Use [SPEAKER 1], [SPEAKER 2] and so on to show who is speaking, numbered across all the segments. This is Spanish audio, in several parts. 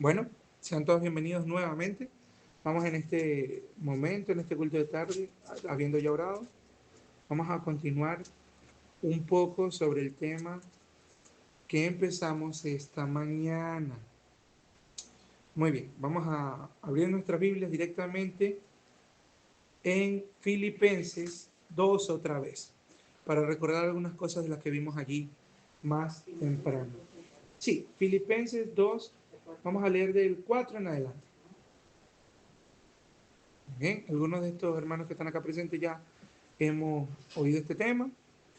[SPEAKER 1] Bueno, sean todos bienvenidos nuevamente. Vamos en este momento, en este culto de tarde, habiendo ya orado, vamos a continuar un poco sobre el tema que empezamos esta mañana. Muy bien, vamos a abrir nuestras Biblias directamente en Filipenses 2 otra vez, para recordar algunas cosas de las que vimos allí más temprano. Sí, Filipenses 2, vamos a leer del 4 en adelante. Bien, algunos de estos hermanos que están acá presentes ya hemos oído este tema,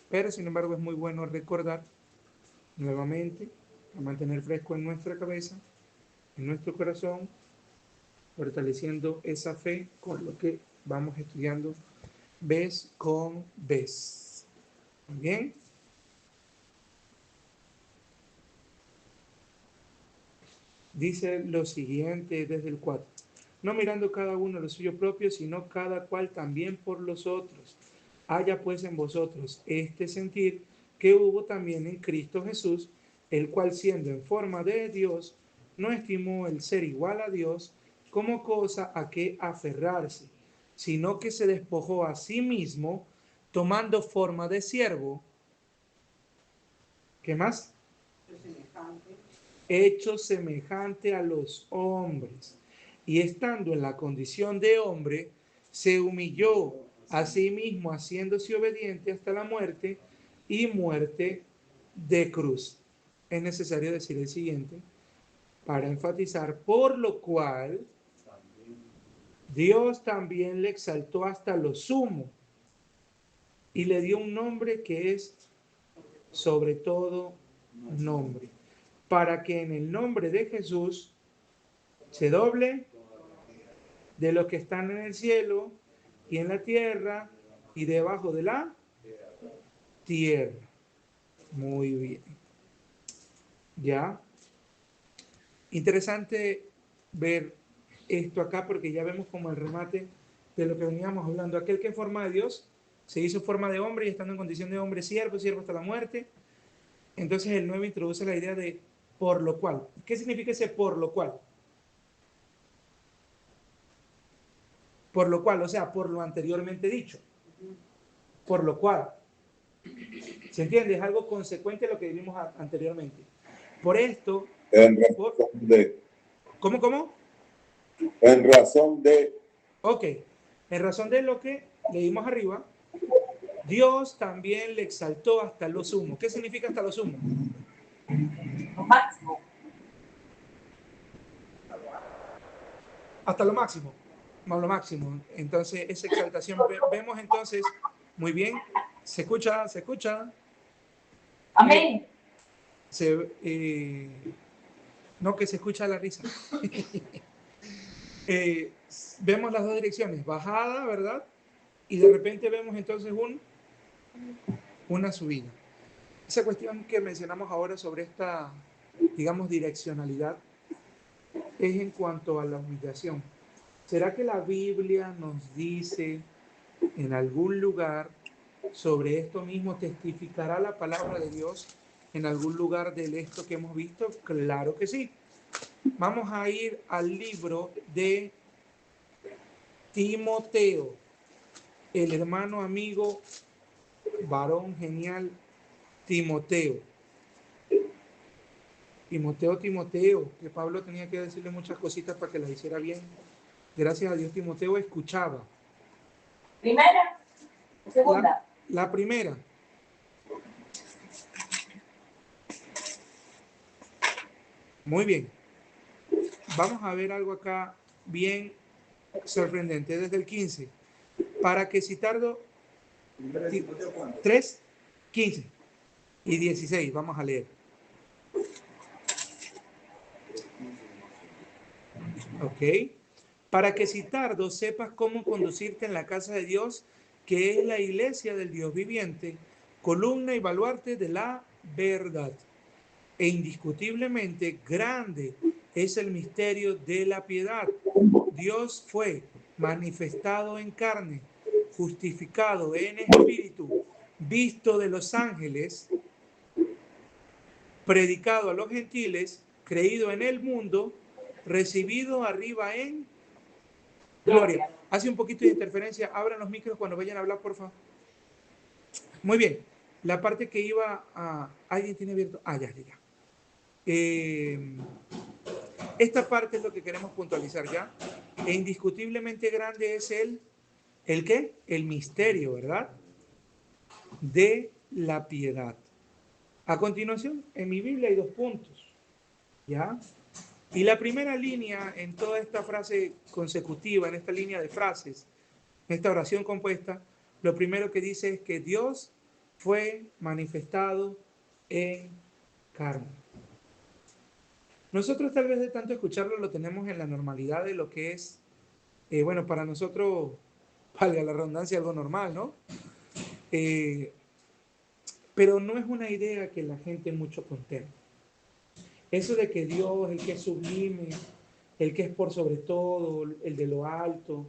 [SPEAKER 1] pero sin embargo es muy bueno recordar nuevamente, a mantener fresco en nuestra cabeza, en nuestro corazón, fortaleciendo esa fe con lo que vamos estudiando vez con vez. Bien, dice lo siguiente desde el 4. No mirando cada uno lo suyo propio, sino cada cual también por los otros. Haya pues en vosotros este sentir que hubo también en Cristo Jesús, el cual siendo en forma de Dios, no estimó el ser igual a Dios como cosa a que aferrarse, sino que se despojó a sí mismo, tomando forma de siervo. ¿Qué más? Hecho semejante a los hombres, y estando en la condición de hombre, se humilló a sí mismo, haciéndose obediente hasta la muerte y muerte de cruz. Es necesario decir el siguiente para enfatizar, por lo cual Dios también le exaltó hasta lo sumo y le dio un nombre que es sobre todo nombre, para que en el nombre de Jesús se doble de los que están en el cielo y en la tierra y debajo de la tierra. Muy bien. Ya. Interesante ver esto acá porque ya vemos como el remate de lo que veníamos hablando. Aquel que en forma de Dios se hizo forma de hombre y estando en condición de hombre siervo, siervo hasta la muerte. Entonces el 9 introduce la idea de por lo cual. ¿Qué significa ese por lo cual? Por lo cual, o sea, por lo anteriormente dicho. Por lo cual. ¿Se entiende? Es algo consecuente a lo que vivimos anteriormente. Por esto...
[SPEAKER 2] En razón de...
[SPEAKER 1] ¿Cómo?
[SPEAKER 2] En razón de...
[SPEAKER 1] Ok. En razón de lo que leímos arriba, Dios también le exaltó hasta lo sumo. ¿Qué significa hasta lo sumo?
[SPEAKER 3] Lo máximo.
[SPEAKER 1] Hasta lo máximo. Lo máximo. Entonces, esa exaltación, vemos entonces, muy bien, se escucha.
[SPEAKER 3] Amén.
[SPEAKER 1] No, que se escucha la risa. Vemos las dos direcciones, bajada, ¿verdad? Y de repente vemos entonces una subida. Esa cuestión que mencionamos ahora sobre esta, digamos, direccionalidad es en cuanto a la humillación. ¿Será que la Biblia nos dice en algún lugar sobre esto mismo? ¿Testificará la palabra de Dios en algún lugar de esto que hemos visto? Claro que sí. Vamos a ir al libro de Timoteo, el hermano amigo varón genial Timoteo. Timoteo, que Pablo tenía que decirle muchas cositas para que las hiciera bien. Gracias a Dios Timoteo escuchaba.
[SPEAKER 3] Primera, segunda.
[SPEAKER 1] La primera. Muy bien. Vamos a ver algo acá bien sorprendente desde el 15. Para que si tardo 3, 15 y 16, vamos a leer. Ok. Para que si tardo sepas cómo conducirte en la casa de Dios, que es la iglesia del Dios viviente, columna y baluarte de la verdad. E indiscutiblemente grande es el misterio de la piedad. Dios fue manifestado en carne, justificado en espíritu, visto de los ángeles, predicado a los gentiles, creído en el mundo recibido arriba en gloria. Hace un poquito de interferencia. Abran los micros cuando vayan a hablar, por favor. Muy bien. La parte que iba a... ¿Alguien tiene abierto? Ah, ya. Esta parte es lo que queremos puntualizar ya. E indiscutiblemente grande es ¿el qué? El misterio, ¿verdad? De la piedad. A continuación, en mi Biblia hay 2 puntos, ¿ya? Y la primera línea en toda esta frase consecutiva, en esta línea de frases, en esta oración compuesta, lo primero que dice es que Dios fue manifestado en carne. Nosotros tal vez de tanto escucharlo lo tenemos en la normalidad de lo que es, bueno, para nosotros, valga la redundancia, algo normal, ¿no? Pero no es una idea que la gente mucho contempla. Eso de que Dios, el que es sublime, el que es por sobre todo, el de lo alto,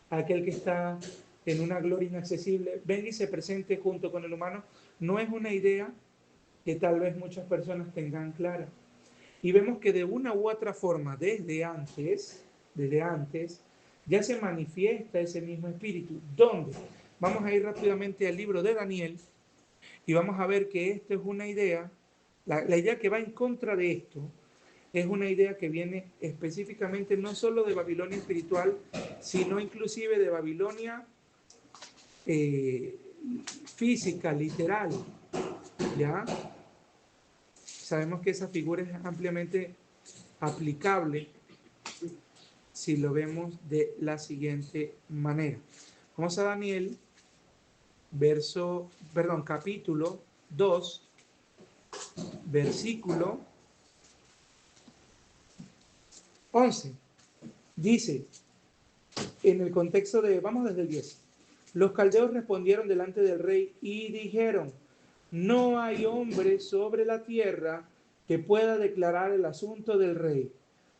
[SPEAKER 1] aquel que está en una gloria inaccesible, venga y se presente junto con el humano, no es una idea que tal vez muchas personas tengan clara. Y vemos que de una u otra forma, desde antes, ya se manifiesta ese mismo espíritu. ¿Dónde? Vamos a ir rápidamente al libro de Daniel y vamos a ver que esto es una idea, la idea que va en contra de esto, es una idea que viene específicamente no solo de Babilonia espiritual, sino inclusive de Babilonia física, literal, ¿ya? Sabemos que esa figura es ampliamente aplicable si lo vemos de la siguiente manera. Vamos a Daniel, capítulo 2, versículo 11. Dice, en el contexto de, vamos desde el 10. Los caldeos respondieron delante del rey y dijeron, no hay hombre sobre la tierra que pueda declarar el asunto del rey.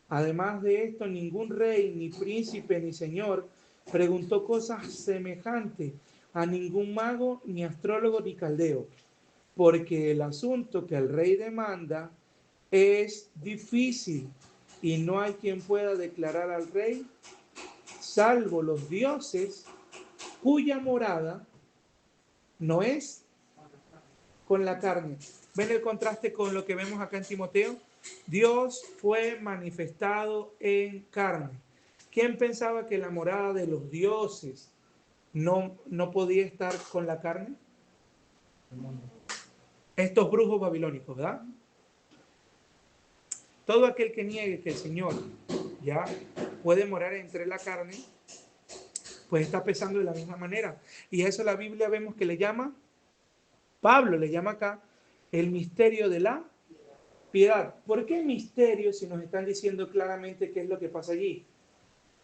[SPEAKER 1] Además de esto, ningún rey, ni príncipe, ni señor preguntó cosas semejantes a ningún mago, ni astrólogo, ni caldeo, porque el asunto que el rey demanda es difícil y no hay quien pueda declarar al rey, salvo los dioses cuya morada no es con la carne. ¿Ven el contraste con lo que vemos acá en Timoteo? Dios fue manifestado en carne. ¿Quién pensaba que la morada de los dioses no podía estar con la carne? Estos brujos babilónicos, ¿verdad? Todo aquel que niegue que el Señor ya puede morar entre la carne, pues está pensando de la misma manera. Y eso la Biblia vemos que le llama, Pablo le llama acá, el misterio de la piedad. ¿Por qué misterio si nos están diciendo claramente qué es lo que pasa allí?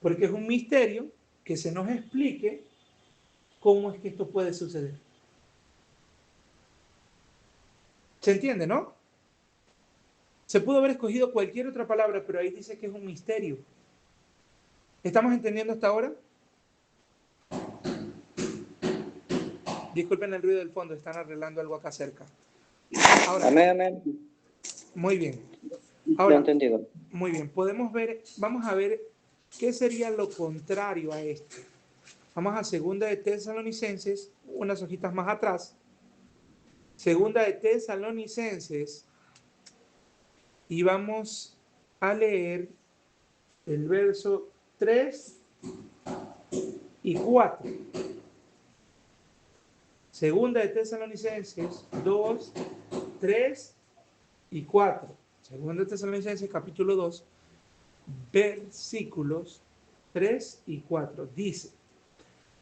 [SPEAKER 1] Porque es un misterio que se nos explique cómo es que esto puede suceder. ¿Se entiende, no? Se pudo haber escogido cualquier otra palabra, pero ahí dice que es un misterio. ¿Estamos entendiendo hasta ahora? Disculpen el ruido del fondo, están arreglando algo acá cerca. Ahora,
[SPEAKER 4] amén.
[SPEAKER 1] Muy bien. Ahora,
[SPEAKER 4] Lo entendido.
[SPEAKER 1] Muy bien, podemos ver, vamos a ver qué sería lo contrario a esto. Vamos a Segunda de Tesalonicenses, unas hojitas más atrás. Segunda de Tesalonicenses, y vamos a leer el verso 3 y 4. Segunda de Tesalonicenses 2, 3 y 4. Segunda de Tesalonicenses capítulo 2, versículos 3 y 4. Dice,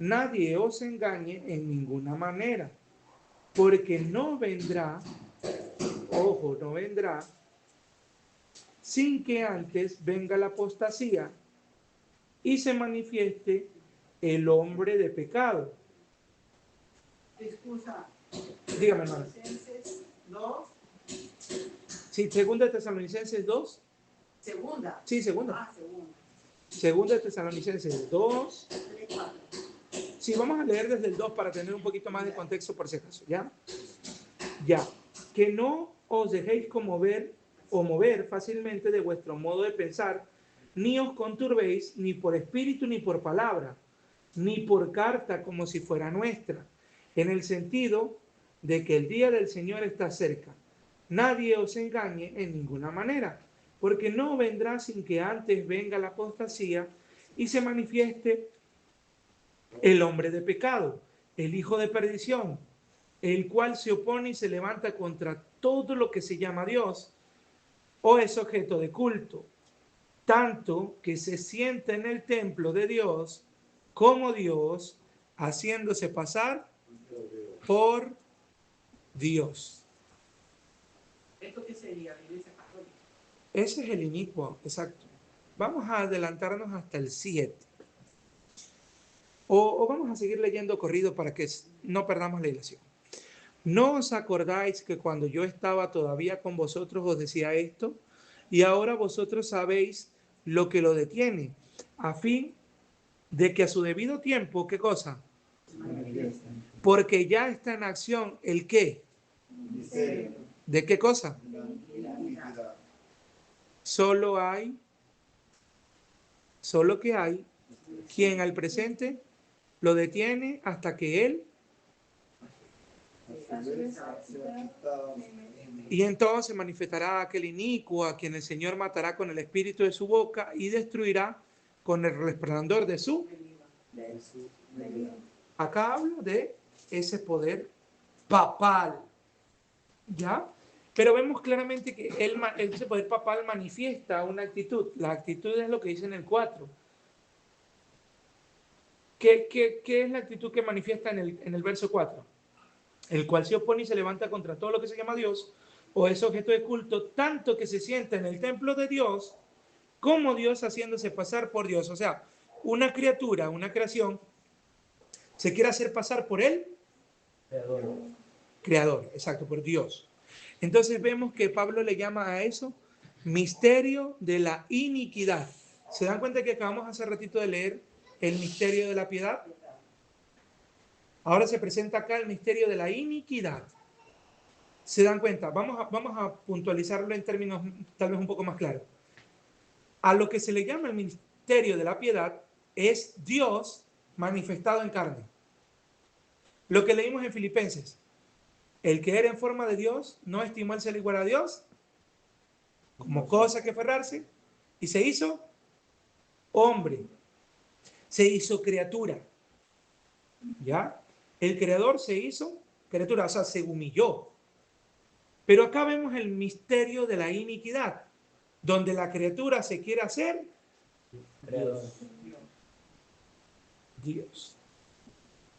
[SPEAKER 1] nadie os engañe en ninguna manera, porque no vendrá, ojo, no vendrá, sin que antes venga la apostasía y se manifieste el hombre de pecado.
[SPEAKER 5] Excusa.
[SPEAKER 1] Dígame, hermano.
[SPEAKER 5] Tesalonicenses 2.
[SPEAKER 1] Sí, segunda de Tesalonicenses 2.
[SPEAKER 5] Segunda.
[SPEAKER 1] Sí, segunda.
[SPEAKER 5] Ah, segunda.
[SPEAKER 1] Segunda de Tesalonicenses 2.
[SPEAKER 5] 3, 4.
[SPEAKER 1] Sí, vamos a leer desde el 2 para tener un poquito más de contexto por si acaso, ¿ya? Ya. Que no os dejéis conmover o mover fácilmente de vuestro modo de pensar, ni os conturbéis ni por espíritu ni por palabra, ni por carta como si fuera nuestra, en el sentido de que el día del Señor está cerca. Nadie os engañe en ninguna manera, porque no vendrá sin que antes venga la apostasía y se manifieste el hombre de pecado, el hijo de perdición, el cual se opone y se levanta contra todo lo que se llama Dios o es objeto de culto, tanto que se sienta en el templo de Dios como Dios, haciéndose pasar por Dios.
[SPEAKER 5] ¿Esto qué sería? La iglesia católica.
[SPEAKER 1] Ese es el inicuo, exacto. Vamos a adelantarnos hasta el 7. O vamos a seguir leyendo corrido para que no perdamos la ilación. ¿No os acordáis que cuando yo estaba todavía con vosotros os decía esto? Y ahora vosotros sabéis lo que lo detiene, a fin de que a su debido tiempo, ¿qué cosa? Porque ya está en acción el qué. ¿De qué cosa? Solo que hay quien al presente lo detiene hasta que él y entonces se manifestará aquel inicuo a quien el Señor matará con el espíritu de su boca y destruirá con el resplandor de su. Acá hablo de ese poder papal, ¿ya? Pero vemos claramente que ese poder papal manifiesta una actitud. La actitud es lo que dice en el 4. ¿Qué es la actitud que manifiesta en el verso 4? El cual se opone y se levanta contra todo lo que se llama Dios o es objeto de culto, tanto que se sienta en el templo de Dios como Dios haciéndose pasar por Dios. O sea, una criatura, una creación, se quiere hacer pasar por él. Creador, exacto, por Dios. Entonces vemos que Pablo le llama a eso misterio de la iniquidad. ¿Se dan cuenta que acabamos hace ratito de leer el misterio de la piedad? Ahora se presenta acá el misterio de la iniquidad. ¿Se dan cuenta? Vamos a puntualizarlo en términos tal vez un poco más claros. A lo que se le llama el misterio de la piedad es Dios manifestado en carne. Lo que leímos en Filipenses. El que era en forma de Dios no estimó el ser igual a Dios como cosa que aferrarse y se hizo hombre, se hizo criatura. ¿Ya? El creador se hizo criatura, o sea, se humilló. Pero acá vemos el misterio de la iniquidad, donde la criatura se quiere hacer Dios.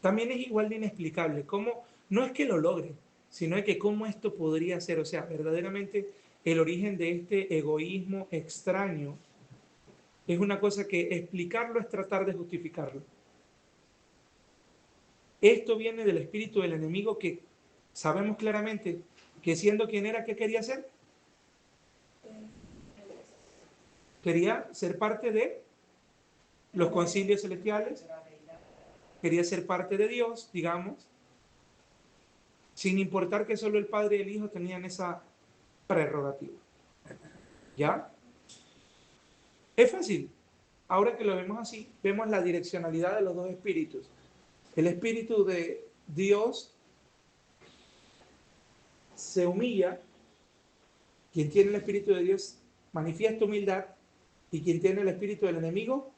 [SPEAKER 1] También es igual de inexplicable cómo, no es que lo logre, sino que cómo esto podría ser, o sea, verdaderamente el origen de este egoísmo extraño es una cosa que explicarlo es tratar de justificarlo. Esto viene del espíritu del enemigo que sabemos claramente que siendo quien era, ¿qué quería hacer? Quería ser parte de los concilios celestiales, quería ser parte de Dios, digamos, sin importar que solo el Padre y el Hijo tenían esa prerrogativa. ¿Ya? Es fácil. Ahora que lo vemos así, vemos la direccionalidad de los dos espíritus. El espíritu de Dios se humilla, quien tiene el espíritu de Dios manifiesta humildad y quien tiene el espíritu del enemigo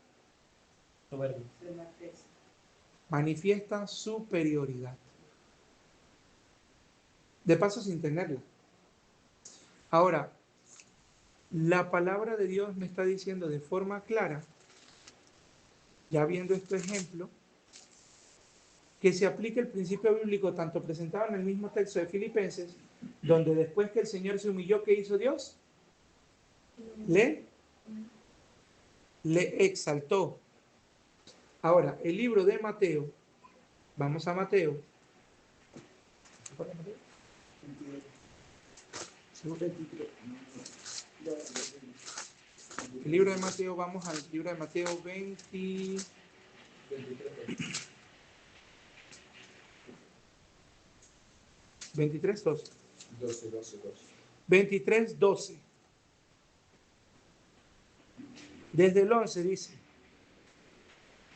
[SPEAKER 1] manifiesta superioridad. De paso sin tenerla. Ahora, la palabra de Dios me está diciendo de forma clara, ya viendo este ejemplo, que se aplique el principio bíblico tanto presentado en el mismo texto de Filipenses, donde después que el Señor se humilló, ¿qué hizo Dios? Le exaltó. Ahora, el libro de Mateo, vamos a Mateo. El libro de Mateo, vamos al libro de Mateo 23, 12. 23, 12. Desde el 11 dice,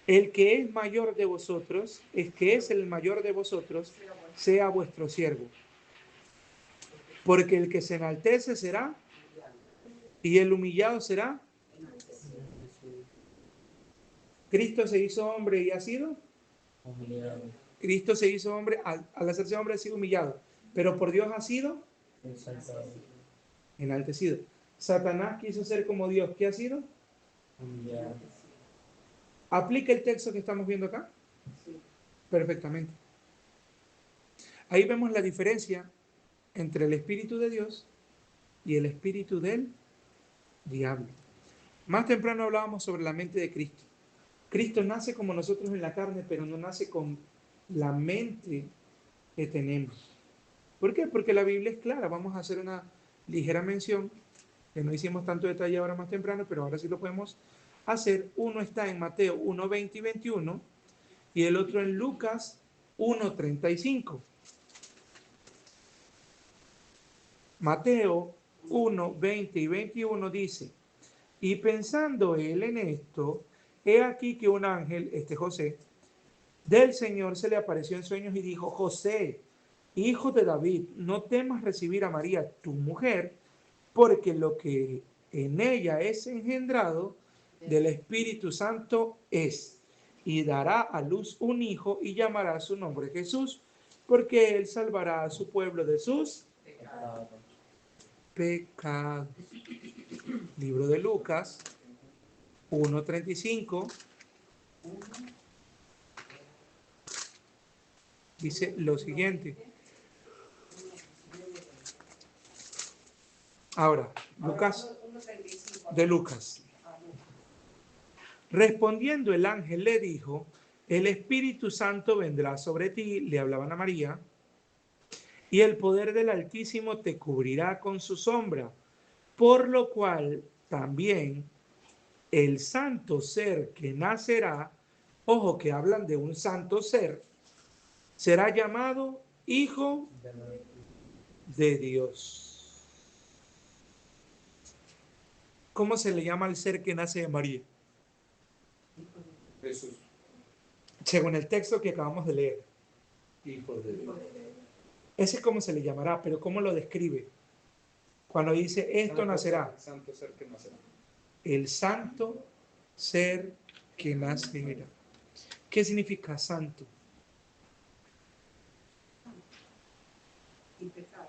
[SPEAKER 1] el que es mayor de vosotros, el que es el mayor de vosotros, sea vuestro siervo. Porque el que se enaltece será, y el humillado será. Cristo se hizo hombre y ha sido. Cristo se hizo hombre, al hacerse hombre ha sido humillado, pero por Dios ha sido enaltecido. Satanás quiso ser como Dios, ¿qué ha sido? ¿Aplica el texto que estamos viendo acá? Perfectamente. Ahí vemos la diferencia entre el Espíritu de Dios y el espíritu del diablo. Más temprano hablábamos sobre la mente de Cristo. Cristo nace como nosotros en la carne, pero no nace con la mente que tenemos. ¿Por qué? Porque la Biblia es clara. Vamos a hacer una ligera mención, que no hicimos tanto detalle ahora más temprano, pero ahora sí lo podemos hacer. Uno está en Mateo 1, 20 y 21 y el otro en Lucas 1, 35. Mateo 1, 20 y 21 dice, y pensando él en esto, he aquí que un ángel, José, del Señor se le apareció en sueños y dijo, José, hijo de David, no temas recibir a María, tu mujer, porque lo que en ella es engendrado del Espíritu Santo es, y dará a luz un hijo y llamará su nombre Jesús, porque él salvará a su pueblo de sus pecados. Libro de Lucas 1:35 dice lo siguiente. Ahora, Lucas. Respondiendo el ángel le dijo, el Espíritu Santo vendrá sobre ti, le hablaban a María, y el poder del Altísimo te cubrirá con su sombra, por lo cual también el santo ser que nacerá, ojo que hablan de un santo ser, será llamado Hijo de Dios. ¿Cómo se le llama al ser que nace de María?
[SPEAKER 2] Jesús,
[SPEAKER 1] Según el texto que acabamos de leer.
[SPEAKER 2] hijo de Dios.
[SPEAKER 1] Ese es como se le llamará, pero ¿cómo lo describe? Cuando dice, esto nacerá.
[SPEAKER 2] Santo ser que nacerá.
[SPEAKER 1] El santo ser que nacerá. ¿Qué significa santo?
[SPEAKER 5] Impecable.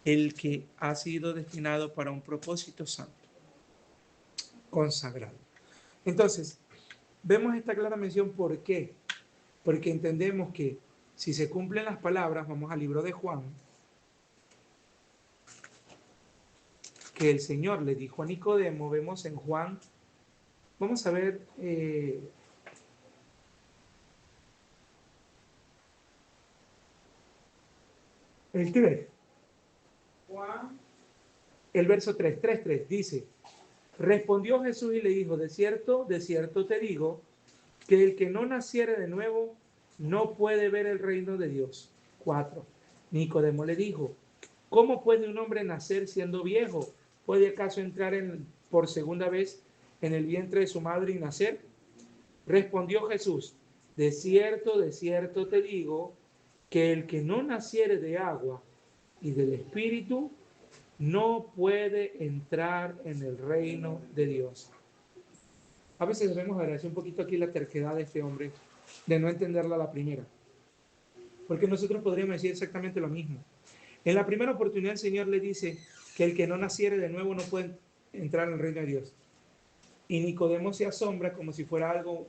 [SPEAKER 1] El que ha sido destinado para un propósito santo, consagrado. Entonces, vemos esta clara mención, ¿por qué? Porque entendemos que si se cumplen las palabras, vamos al libro de Juan, que el Señor le dijo a Nicodemo, vemos en Juan, vamos a ver el 3,
[SPEAKER 5] Juan,
[SPEAKER 1] el verso 3, dice, respondió Jesús y le dijo, de cierto te digo, que el que no naciere de nuevo no puede ver el reino de Dios. 4. Nicodemo le dijo, ¿cómo puede un hombre nacer siendo viejo? ¿Puede acaso entrar por segunda vez en el vientre de su madre y nacer? Respondió Jesús, de cierto te digo, que el que no naciere de agua y del Espíritu no puede entrar en el reino de Dios. A veces debemos agradecer un poquito aquí la terquedad de este hombre, de no entenderla a la primera. Porque nosotros podríamos decir exactamente lo mismo. En la primera oportunidad el Señor le dice que el que no naciere de nuevo no puede entrar en el reino de Dios. Y Nicodemo se asombra como si fuera algo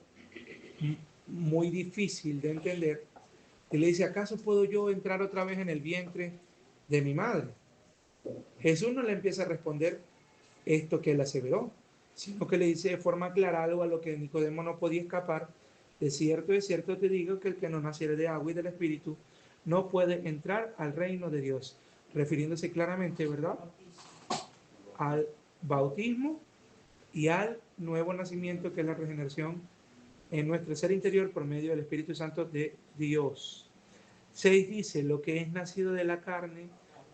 [SPEAKER 1] muy difícil de entender. Y le dice, ¿acaso puedo yo entrar otra vez en el vientre de mi madre? Jesús no le empieza a responder esto que él aseveró, sino que le dice de forma clara algo a lo que Nicodemo no podía escapar. De cierto te digo que el que no naciere de agua y del Espíritu no puede entrar al reino de Dios, refiriéndose claramente, ¿verdad?, al bautismo y al nuevo nacimiento, que es la regeneración en nuestro ser interior por medio del Espíritu Santo de Dios. 6 dice, lo que es nacido de la carne,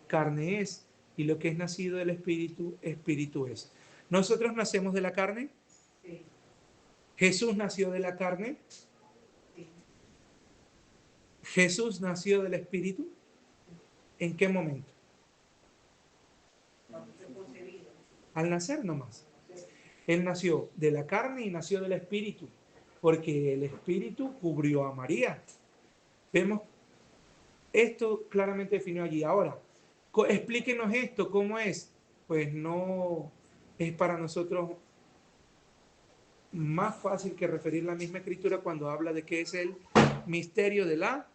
[SPEAKER 1] carne es, y lo que es nacido del Espíritu, Espíritu es. ¿Nosotros nacemos de la carne?
[SPEAKER 5] Sí,
[SPEAKER 1] ¿Jesús nació de la carne?
[SPEAKER 5] sí.
[SPEAKER 1] ¿Jesús nació del Espíritu? ¿En qué momento?
[SPEAKER 5] Cuando fue concebido.
[SPEAKER 1] Al nacer nomás. Él nació de la carne y nació del Espíritu, porque el Espíritu cubrió a María. Vemos esto claramente definido allí. Ahora, explíquenos esto, ¿cómo es? Pues no es para nosotros más fácil que referir la misma escritura cuando habla de que es el misterio de la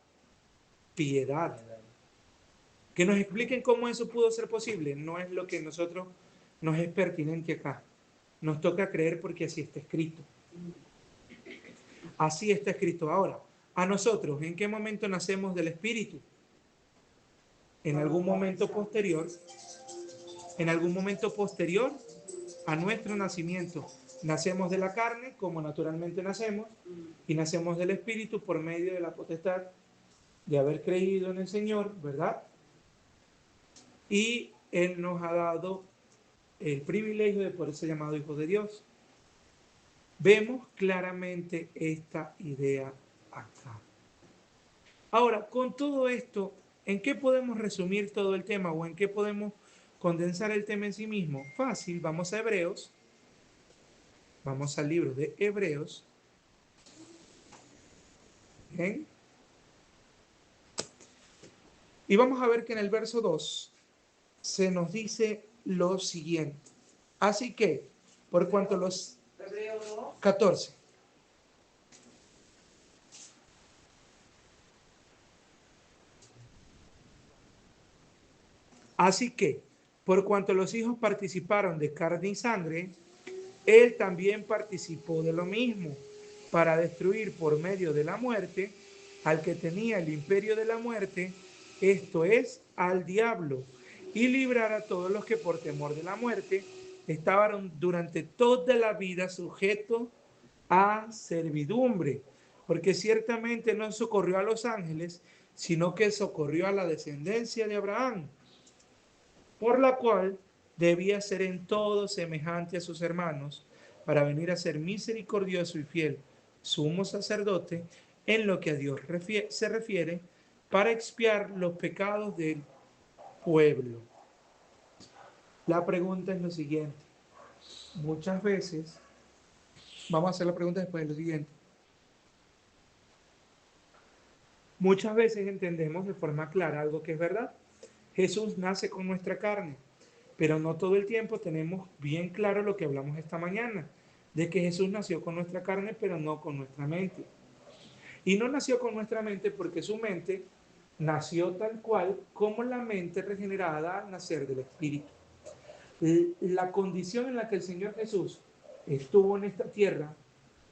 [SPEAKER 1] piedad. Que nos expliquen cómo eso pudo ser posible. No es lo que nosotros nos es pertinente acá. Nos toca creer porque así está escrito. Así está escrito. Ahora, a nosotros, ¿en qué momento nacemos del Espíritu? En algún momento posterior a nuestro nacimiento. Nacemos de la carne, como naturalmente nacemos, y nacemos del Espíritu por medio de la potestad de haber creído en el Señor, ¿verdad? Y Él nos ha dado el privilegio de poder ser llamado hijos de Dios. Vemos claramente esta idea acá. Ahora, con todo esto, ¿en qué podemos resumir todo el tema o en qué podemos condensar el tema en sí mismo? Fácil, vamos a Hebreos, vamos al libro de Hebreos. ¿Bien? Y vamos a ver que en el verso 2 se nos dice lo siguiente. Así que, por cuanto los...
[SPEAKER 5] Hebreo 2.
[SPEAKER 1] 14. Así que, por cuanto los hijos participaron de carne y sangre, Él también participó de lo mismo, para destruir por medio de la muerte al que tenía el imperio de la muerte, esto es, al diablo, y librar a todos los que por temor de la muerte estaban durante toda la vida sujetos a servidumbre, porque ciertamente no socorrió a los ángeles, sino que socorrió a la descendencia de Abraham, por la cual debía ser en todo semejante a sus hermanos, para venir a ser misericordioso y fiel sumo sacerdote en lo que a Dios se refiere, para expiar los pecados del pueblo. La pregunta es lo siguiente. Muchas veces, vamos a hacer la pregunta después de lo siguiente. Muchas veces entendemos de forma clara algo que es verdad. Jesús nace con nuestra carne, pero no todo el tiempo tenemos bien claro lo que hablamos esta mañana, de que Jesús nació con nuestra carne, pero no con nuestra mente. Y no nació con nuestra mente porque su mente nació tal cual como la mente regenerada al nacer del Espíritu. La condición en la que el Señor Jesús estuvo en esta tierra,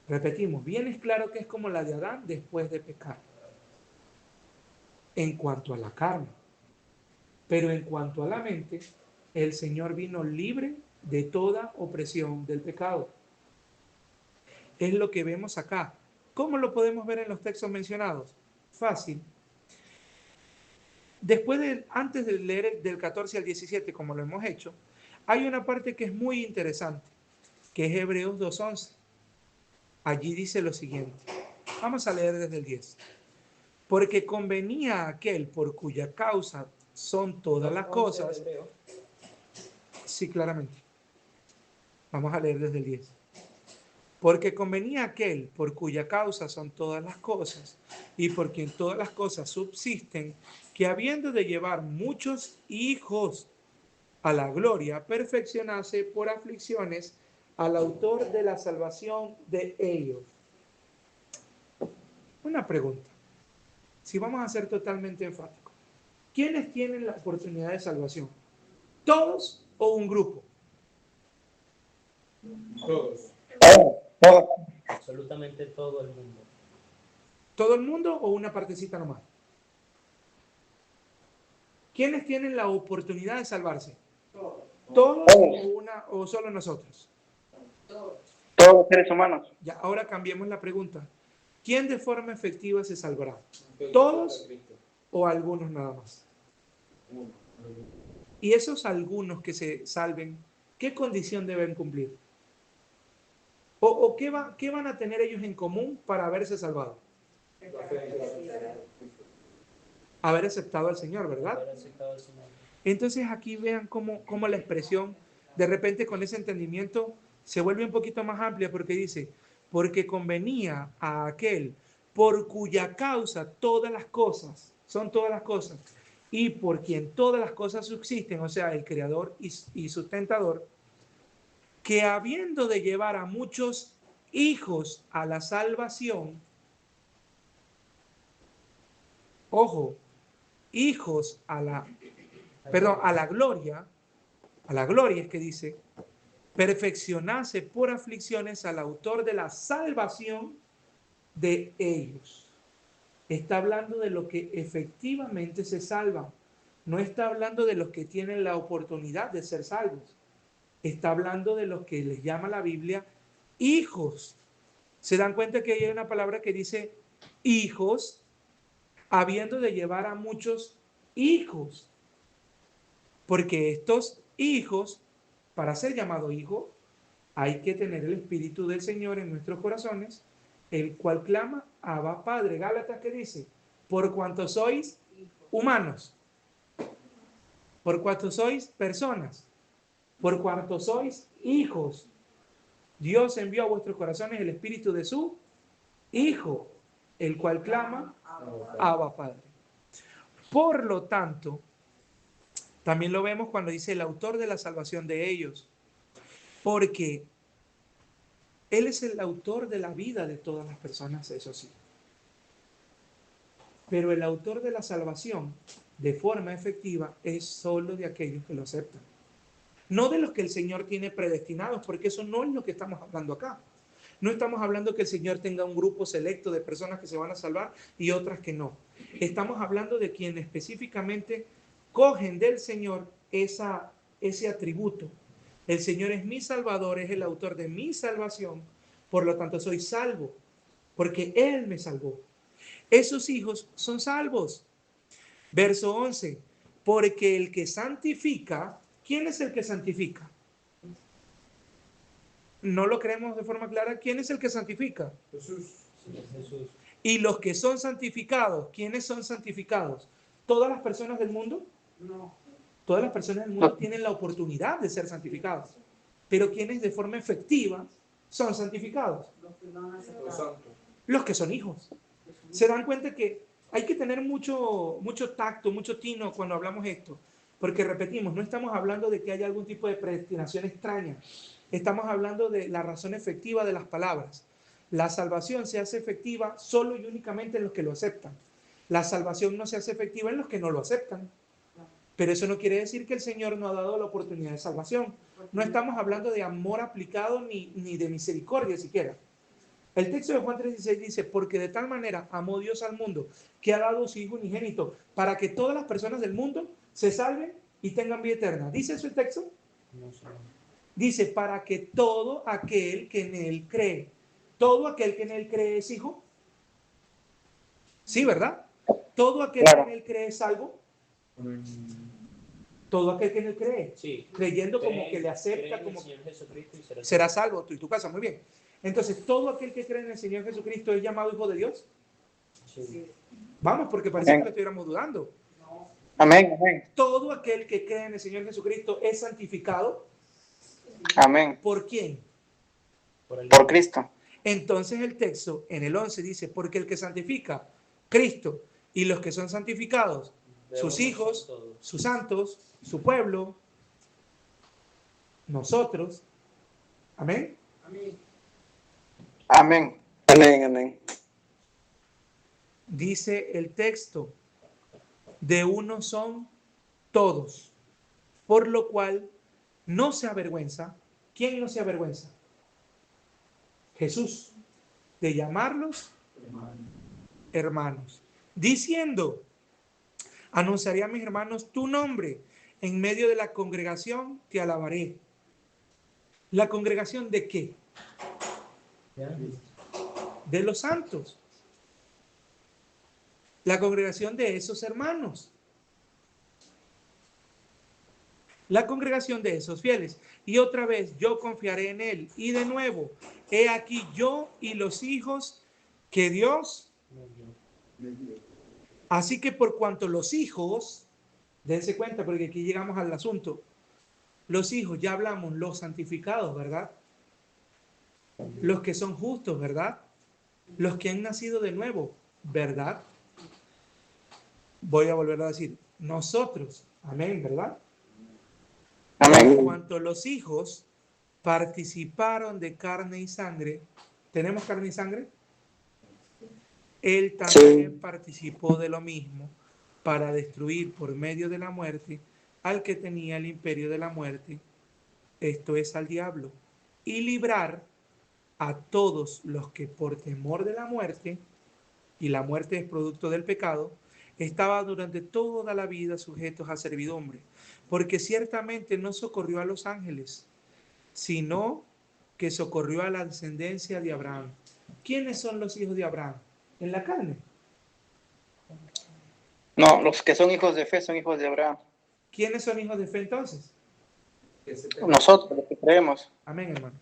[SPEAKER 1] repetimos, bien es claro que es como la de Adán después de pecar, en cuanto a la carne. Pero en cuanto a la mente, el Señor vino libre de toda opresión del pecado. Es lo que vemos acá. ¿Cómo lo podemos ver en los textos mencionados? Fácil. Antes de leer del 14 al 17, como lo hemos hecho, hay una parte que es muy interesante, que es Hebreos 2:11. Allí dice lo siguiente. Vamos a leer desde el 10. Porque convenía a aquel por cuya causa son todas las cosas. Sí, claramente. Vamos a leer desde el 10. Porque convenía a aquel por cuya causa son todas las cosas y por quien todas las cosas subsisten, que habiendo de llevar muchos hijos a la gloria, perfeccionase por aflicciones al autor de la salvación de ellos. Una pregunta, si vamos a ser totalmente enfáticos, ¿quiénes tienen la oportunidad de salvación? ¿Todos o un grupo?
[SPEAKER 2] Todos.
[SPEAKER 4] Absolutamente todo el mundo.
[SPEAKER 1] ¿Todo el mundo o una partecita nomás? ¿Quiénes tienen la oportunidad de salvarse? ¿Todos o solo nosotros?
[SPEAKER 5] Todos.
[SPEAKER 6] Todos los seres humanos.
[SPEAKER 1] Ya, ahora cambiemos la pregunta. ¿Quién de forma efectiva se salvará? ¿Todos o algunos nada más? Y esos algunos que se salven, ¿qué condición deben cumplir? ¿O qué van a tener ellos en común para haberse salvado? Haber aceptado al Señor, ¿verdad? Entonces aquí vean cómo la expresión, de repente con ese entendimiento, se vuelve un poquito más amplia porque dice, porque convenía a aquel por cuya causa todas las cosas, son todas las cosas, y por quien todas las cosas subsisten, o sea, el creador y sustentador, que habiendo de llevar a muchos hijos a la salvación, ojo, hijos a la gloria es que dice, perfeccionarse por aflicciones al autor de la salvación de ellos. Está hablando de lo que efectivamente se salvan. No está hablando de los que tienen la oportunidad de ser salvos. Está hablando de los que les llama la Biblia hijos. ¿Se dan cuenta que hay una palabra que dice hijos, habiendo de llevar a muchos hijos? Porque estos hijos, para ser llamado hijo, hay que tener el Espíritu del Señor en nuestros corazones, el cual clama, Abba Padre. Gálatas, ¿qué dice? Por cuanto sois humanos, por cuanto sois personas, por cuanto sois hijos, Dios envió a vuestros corazones el Espíritu de su Hijo, el cual clama, Abba Padre. Por lo tanto, también lo vemos cuando dice el autor de la salvación de ellos, porque Él es el autor de la vida de todas las personas, eso sí. Pero el autor de la salvación, de forma efectiva, es solo de aquellos que lo aceptan. No de los que el Señor tiene predestinados, porque eso no es lo que estamos hablando acá. No estamos hablando que el Señor tenga un grupo selecto de personas que se van a salvar y otras que no. Estamos hablando de quienes específicamente cogen del Señor ese atributo. El Señor es mi Salvador, es el autor de mi salvación, por lo tanto soy salvo, porque Él me salvó. Esos hijos son salvos. Verso 11, porque el que santifica, ¿quién es el que santifica? No lo creemos de forma clara. ¿Quién es el que santifica?
[SPEAKER 2] Jesús.
[SPEAKER 1] Y los que son santificados, ¿quiénes son santificados? ¿Todas las personas del mundo?
[SPEAKER 5] No.
[SPEAKER 1] Todas las personas del mundo tienen la oportunidad de ser santificados. Pero ¿quiénes de forma efectiva son santificados?
[SPEAKER 5] Los que no han
[SPEAKER 2] Los
[SPEAKER 5] aceptado.
[SPEAKER 2] santos.
[SPEAKER 1] Los que son hijos. Se dan cuenta que hay que tener mucho tacto, mucho tino cuando hablamos esto. Porque repetimos, no estamos hablando de que haya algún tipo de predestinación extraña. Estamos hablando de la razón efectiva de las palabras. La salvación se hace efectiva solo y únicamente en los que lo aceptan. La salvación no se hace efectiva en los que no lo aceptan. Pero eso no quiere decir que el Señor no ha dado la oportunidad de salvación. No estamos hablando de amor aplicado ni de misericordia siquiera. El texto de Juan 3:16 dice, porque de tal manera amó Dios al mundo, que ha dado su Hijo unigénito, para que todas las personas del mundo se salven y tengan vida eterna. ¿Dice eso el texto?
[SPEAKER 2] No sé.
[SPEAKER 1] Dice, para que todo aquel que en Él cree. ¿Todo aquel que en Él cree es hijo? Sí, ¿verdad? ¿Todo aquel que en Él cree es salvo? Todo aquel que en Él cree.
[SPEAKER 4] Sí.
[SPEAKER 1] Creyendo como que le acepta, como
[SPEAKER 4] Señor Jesucristo y
[SPEAKER 1] será salvo, tú y tu casa, muy bien. Entonces, ¿todo aquel que cree en el Señor Jesucristo es llamado hijo de Dios?
[SPEAKER 4] Sí.
[SPEAKER 1] Vamos, porque parece que lo estuviéramos dudando.
[SPEAKER 5] No.
[SPEAKER 6] Amén, amén,
[SPEAKER 1] ¿Todo aquel que cree en el Señor Jesucristo es santificado?
[SPEAKER 6] amén.
[SPEAKER 1] ¿Por quién?
[SPEAKER 6] Por Cristo.
[SPEAKER 1] Entonces el texto en el 11 dice, porque el que santifica, Cristo, y los que son santificados, sus hijos, sus santos, su pueblo, nosotros. Amén.
[SPEAKER 5] Amén.
[SPEAKER 6] Amén. Amén, amén.
[SPEAKER 1] Dice el texto, de uno son todos, por lo cual no se avergüenza. ¿Quién no se avergüenza? Jesús, de llamarlos hermanos, diciendo, anunciaré a mis hermanos tu nombre, en medio de la congregación te alabaré. ¿La congregación de qué? De los santos. La congregación de esos hermanos. La congregación de esos fieles. Y otra vez, yo confiaré en él. Y de nuevo, he aquí yo y los hijos que Dios. Así que por cuanto los hijos, dense cuenta porque aquí llegamos al asunto, los hijos, ya hablamos, los santificados, ¿verdad? Los que son justos, ¿verdad? Los que han nacido de nuevo, ¿verdad? Voy a volver a decir, nosotros, amén, ¿verdad?
[SPEAKER 6] Amén.
[SPEAKER 1] Por cuanto los hijos participaron de carne y sangre, ¿tenemos carne y sangre? Él también participó de lo mismo para destruir por medio de la muerte al que tenía el imperio de la muerte, esto es al diablo, y librar a todos los que por temor de la muerte, y la muerte es producto del pecado, estaban durante toda la vida sujetos a servidumbre, porque ciertamente no socorrió a los ángeles, sino que socorrió a la descendencia de Abraham. ¿Quiénes son los hijos de Abraham? En la carne.
[SPEAKER 6] No, los que son hijos de fe son hijos de Abraham.
[SPEAKER 1] ¿Quiénes son hijos de fe entonces?
[SPEAKER 6] Nosotros, los que creemos.
[SPEAKER 1] Amén, hermano.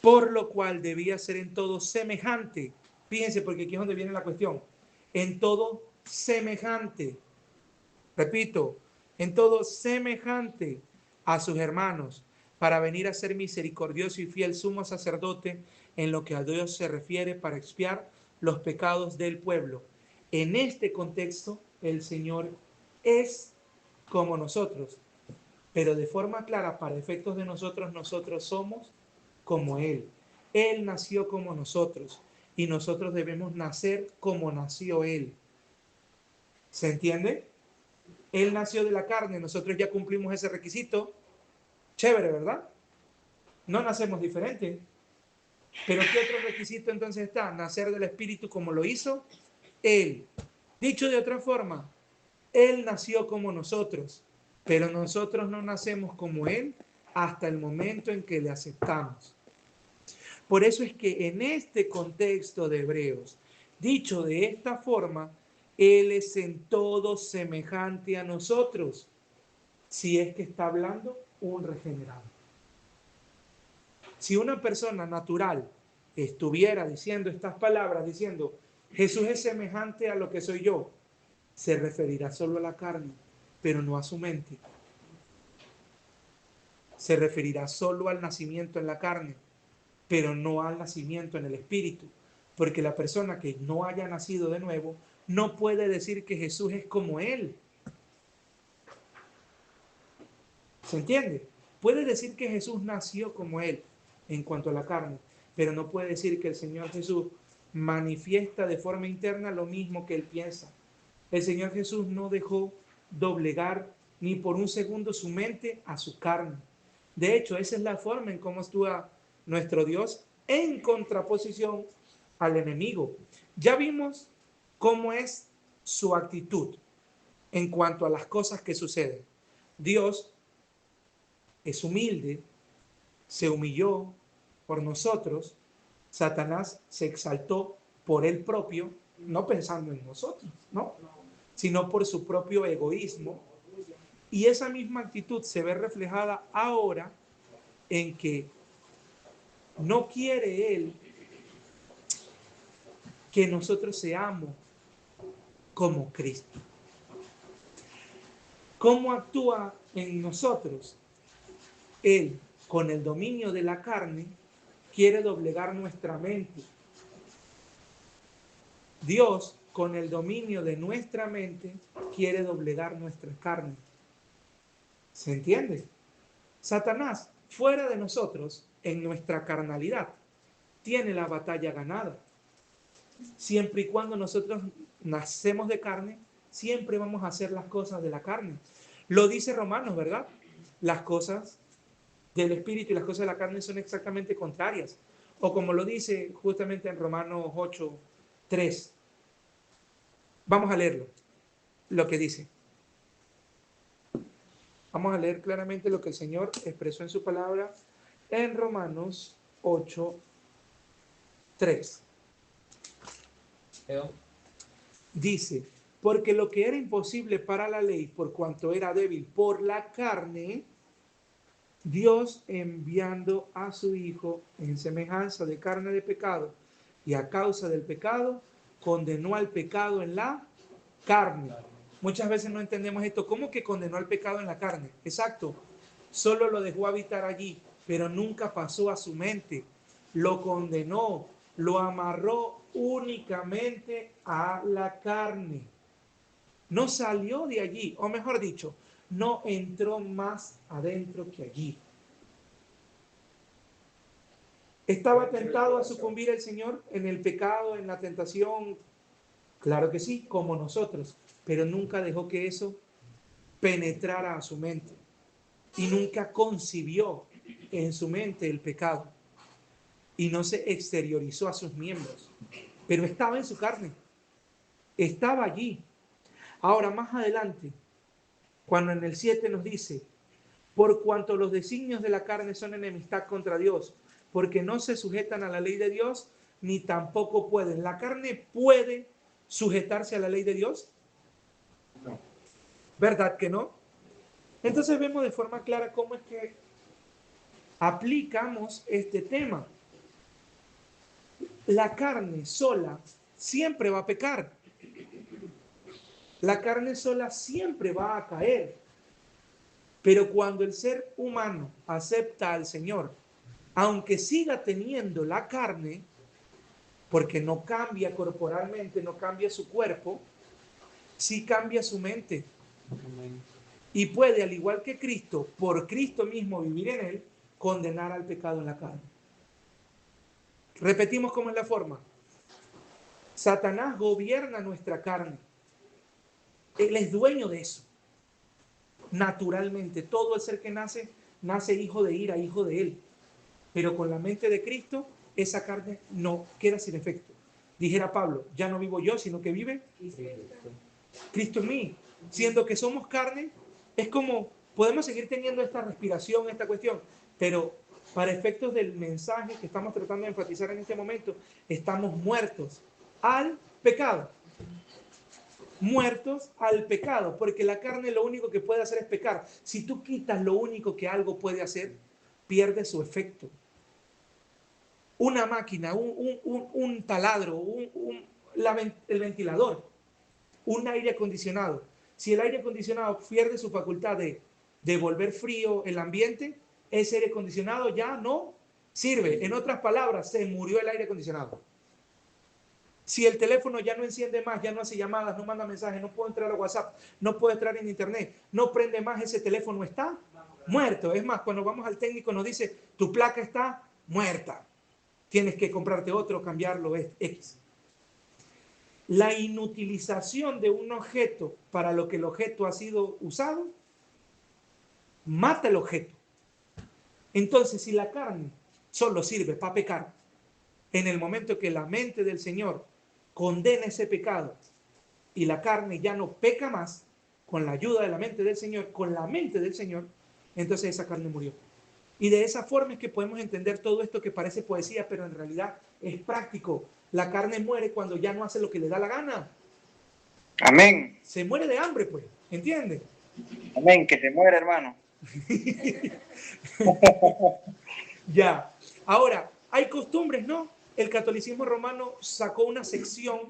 [SPEAKER 1] Por lo cual debía ser en todo semejante. Fíjense, porque aquí es donde viene la cuestión. En todo semejante. Repito, en todo semejante a sus hermanos, para venir a ser misericordioso y fiel sumo sacerdote en lo que a Dios se refiere para expiar los pecados del pueblo. En este contexto, el Señor es como nosotros, pero de forma clara, para efectos de nosotros, nosotros somos como Él. Él nació como nosotros y nosotros debemos nacer como nació Él. ¿Se entiende? Él nació de la carne, nosotros ya cumplimos ese requisito. Chévere, ¿verdad? No nacemos diferente. Pero ¿qué otro requisito entonces está? Nacer del Espíritu como lo hizo Él. Dicho de otra forma, Él nació como nosotros, pero nosotros no nacemos como Él hasta el momento en que le aceptamos. Por eso es que en este contexto de Hebreos, dicho de esta forma, Él es en todo semejante a nosotros, si es que está hablando un regenerado. Si una persona natural estuviera diciendo estas palabras, diciendo, Jesús es semejante a lo que soy yo, se referirá solo a la carne, pero no a su mente. Se referirá solo al nacimiento en la carne, pero no al nacimiento en el espíritu. Porque la persona que no haya nacido de nuevo no puede decir que Jesús es como Él. ¿Se entiende? Puede decir que Jesús nació como Él en cuanto a la carne, pero no puede decir que el Señor Jesús manifiesta de forma interna lo mismo que Él piensa. El Señor Jesús no dejó doblegar ni por un segundo su mente a su carne. De hecho, esa es la forma en cómo actúa nuestro Dios en contraposición al enemigo. Ya vimos cómo es su actitud en cuanto a las cosas que suceden. Dios es humilde, se humilló por nosotros, Satanás se exaltó por él propio, no pensando en nosotros, ¿no? Sino por su propio egoísmo. Y esa misma actitud se ve reflejada ahora en que no quiere él que nosotros seamos como Cristo. ¿Cómo actúa en nosotros? Él, con el dominio de la carne, quiere doblegar nuestra mente. Dios, con el dominio de nuestra mente, quiere doblegar nuestra carne. ¿Se entiende? Satanás, fuera de nosotros, en nuestra carnalidad, tiene la batalla ganada. Siempre y cuando nosotros nacemos de carne, siempre vamos a hacer las cosas de la carne. Lo dice Romanos, ¿verdad? Las cosas del espíritu y las cosas de la carne son exactamente contrarias. O como lo dice justamente en Romanos 8:3. Vamos a leerlo, lo que dice. Vamos a leer claramente lo que el Señor expresó en su palabra en Romanos 8:3. Dice, Porque lo que era imposible para la ley, por cuanto era débil por la carne, Dios enviando a su Hijo en semejanza de carne de pecado y a causa del pecado, condenó al pecado en la carne. Muchas veces no entendemos esto. ¿Cómo que condenó al pecado en la carne? Exacto. Solo lo dejó habitar allí, pero nunca pasó a su mente. Lo condenó, lo amarró únicamente a la carne. No salió de allí, o mejor dicho, no entró más adentro que allí. ¿Estaba tentado a sucumbir el Señor en el pecado, en la tentación? Claro que sí, como nosotros, pero nunca dejó que eso penetrara a su mente y nunca concibió en su mente el pecado y no se exteriorizó a sus miembros, pero estaba en su carne, estaba allí. Ahora, más adelante, cuando en el 7 nos dice, por cuanto los designios de la carne son enemistad contra Dios, porque no se sujetan a la ley de Dios, ni tampoco pueden. ¿La carne puede sujetarse a la ley de Dios?
[SPEAKER 2] No.
[SPEAKER 1] ¿Verdad que no? Entonces vemos de forma clara cómo es que aplicamos este tema. La carne sola siempre va a pecar. La carne sola siempre va a caer. Pero cuando el ser humano acepta al Señor, aunque siga teniendo la carne, porque no cambia corporalmente, no cambia su cuerpo, sí cambia su mente. Y puede, al igual que Cristo, por Cristo mismo vivir en él, condenar al pecado en la carne. Repetimos cómo es la forma. Satanás gobierna nuestra carne. Él es dueño de eso. Naturalmente, todo el ser que nace, nace hijo de ira, hijo de él. Pero con la mente de Cristo, esa carne no queda sin efecto. Dijera Pablo, ya no vivo yo, sino que vive Cristo en mí. Siendo que somos carne, es como, podemos seguir teniendo esta respiración, esta cuestión, pero para efectos del mensaje que estamos tratando de enfatizar en este momento, estamos muertos al pecado. Muertos al pecado, porque la carne lo único que puede hacer es pecar. Si tú quitas lo único que algo puede hacer, pierde su efecto. Una máquina, un taladro, el ventilador, un aire acondicionado. Si el aire acondicionado pierde su facultad de volver frío el ambiente, ese aire acondicionado ya no sirve. En otras palabras, se murió el aire acondicionado. Si el teléfono ya no enciende más, ya no hace llamadas, no manda mensajes, no puedo entrar a WhatsApp, no puedo entrar en internet, no prende más, ese teléfono está muerto. Es más, cuando vamos al técnico nos dice, tu placa está muerta. Tienes que comprarte otro, cambiarlo, X. La inutilización de un objeto para lo que el objeto ha sido usado, mata el objeto. Entonces, si la carne solo sirve para pecar, en el momento que la mente del Señor condena ese pecado y la carne ya no peca más, con la ayuda de la mente del Señor, con la mente del Señor, entonces esa carne murió. Y de esa forma es que podemos entender todo esto que parece poesía, pero en realidad es práctico. La carne muere cuando ya no hace lo que le da la gana.
[SPEAKER 6] Amén.
[SPEAKER 1] Se muere de hambre, pues. ¿Entiendes?
[SPEAKER 6] Amén, que se muera, hermano.
[SPEAKER 1] Ya. Ahora, hay costumbres, ¿no? El catolicismo romano sacó una sección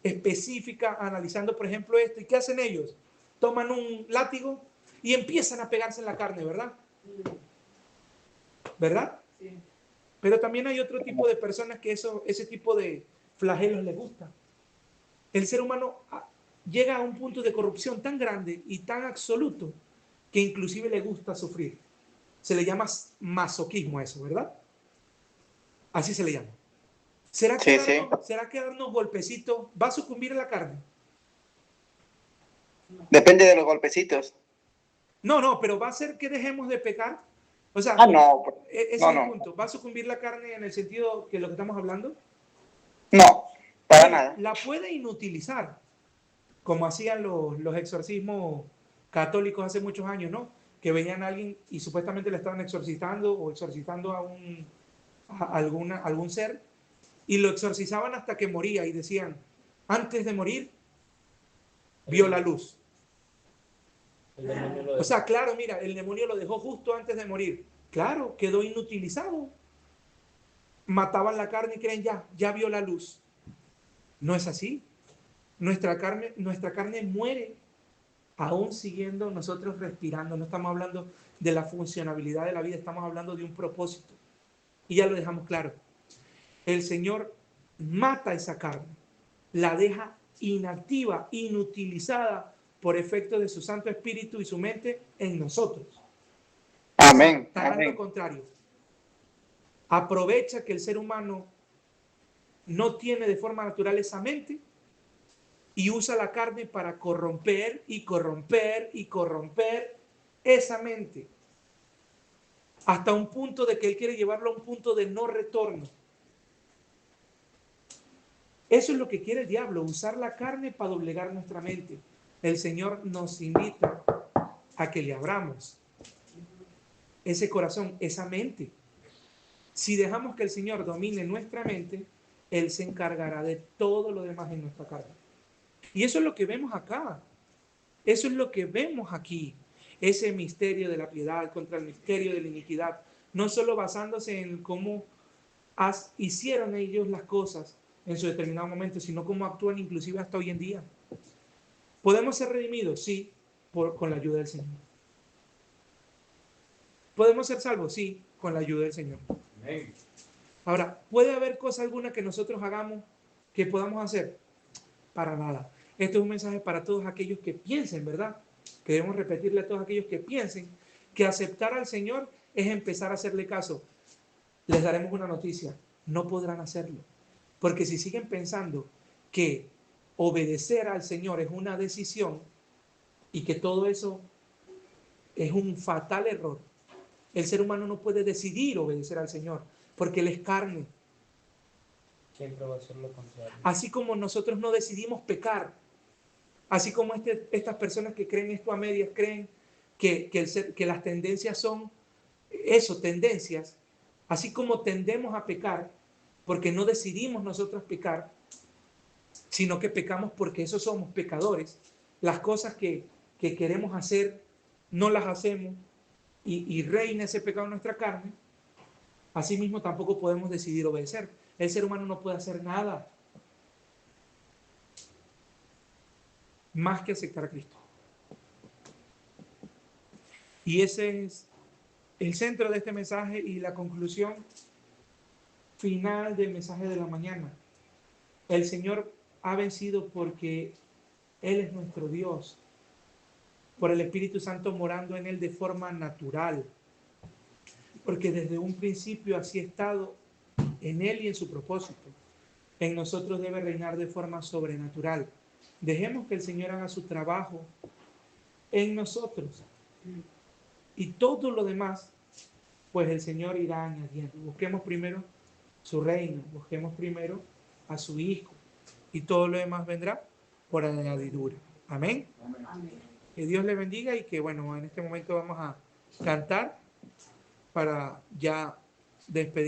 [SPEAKER 1] específica analizando, por ejemplo, esto. ¿Y qué hacen ellos? Toman un látigo y empiezan a pegarse en la carne, ¿verdad? ¿Verdad?
[SPEAKER 5] Sí.
[SPEAKER 1] Pero también hay otro tipo de personas que ese tipo de flagelos les gusta. El ser humano llega a un punto de corrupción tan grande y tan absoluto que inclusive le gusta sufrir. Se le llama masoquismo a eso, ¿verdad? Así se le llama. ¿Será que darnos golpecitos va a sucumbir a la carne?
[SPEAKER 6] Depende de los golpecitos.
[SPEAKER 1] No, pero va a ser que dejemos de pecar. O sea,
[SPEAKER 6] No.
[SPEAKER 1] ese es el punto. ¿Va a sucumbir la carne en el sentido que lo que estamos hablando?
[SPEAKER 6] No, para nada.
[SPEAKER 1] La puede inutilizar, como hacían los exorcismos católicos hace muchos años, ¿no? Que venían a alguien y supuestamente le estaban exorcizando o exorcizando a algún ser y lo exorcizaban hasta que moría y decían, antes de morir, vio la luz.
[SPEAKER 4] El demonio lo
[SPEAKER 1] O
[SPEAKER 4] dejó.
[SPEAKER 1] sea, claro, mira, el demonio lo dejó justo antes de morir. Claro, quedó inutilizado. Mataban la carne y creen ya vio la luz. No es así. Nuestra carne muere aún siguiendo nosotros respirando. No estamos hablando de la funcionabilidad de la vida, estamos hablando de un propósito. Y ya lo dejamos claro. El Señor mata esa carne, la deja inactiva, inutilizada por efecto de su Santo Espíritu y su mente en nosotros.
[SPEAKER 6] Amén.
[SPEAKER 1] Está dando
[SPEAKER 6] Amén.
[SPEAKER 1] contrario. Aprovecha que el ser humano no tiene de forma natural esa mente y usa la carne para corromper y corromper y corromper esa mente hasta un punto de que él quiere llevarlo a un punto de no retorno. Eso es lo que quiere el diablo, usar la carne para doblegar nuestra mente. El Señor nos invita a que le abramos ese corazón, esa mente. Si dejamos que el Señor domine nuestra mente, Él se encargará de todo lo demás en nuestra carne. Y eso es lo que vemos acá. Eso es lo que vemos aquí. Ese misterio de la piedad contra el misterio de la iniquidad. No solo basándose en cómo hicieron ellos las cosas en su determinado momento, sino cómo actúan inclusive hasta hoy en día. ¿Podemos ser redimidos? Sí, con la ayuda del Señor. ¿Podemos ser salvos? Sí, con la ayuda del Señor.
[SPEAKER 2] Amén.
[SPEAKER 1] Ahora, ¿puede haber cosa alguna que nosotros hagamos que podamos hacer? Para nada. Este es un mensaje para todos aquellos que piensen, ¿verdad? Que debemos repetirle a todos aquellos que piensen que aceptar al Señor es empezar a hacerle caso. Les daremos una noticia, no podrán hacerlo. Porque si siguen pensando que obedecer al Señor es una decisión y que todo eso es un fatal error, el ser humano no puede decidir obedecer al Señor porque Él es carne.
[SPEAKER 4] Siempre va a ser lo contrario.
[SPEAKER 1] Así como nosotros no decidimos pecar, así como estas personas que creen esto a medias creen que las tendencias son eso, tendencias, así como tendemos a pecar, porque no decidimos nosotros pecar, sino que pecamos porque eso somos pecadores. Las cosas que queremos hacer, no las hacemos y reina ese pecado en nuestra carne. Asimismo, tampoco podemos decidir obedecer. El ser humano no puede hacer nada más que aceptar a Cristo. Y ese es el centro de este mensaje y la conclusión final del mensaje de la mañana. El Señor ha vencido porque Él es nuestro Dios, por el Espíritu Santo morando en Él de forma natural, porque desde un principio así ha estado en Él y en su propósito. En nosotros debe reinar de forma sobrenatural. Dejemos que el Señor haga su trabajo en nosotros y todo lo demás, pues el Señor irá añadiendo. Busquemos primero su reino, busquemos primero a su Hijo y todo lo demás vendrá por añadidura. Amén.
[SPEAKER 3] Amén.
[SPEAKER 1] Que Dios le bendiga y que bueno, en este momento vamos a cantar para ya despedir.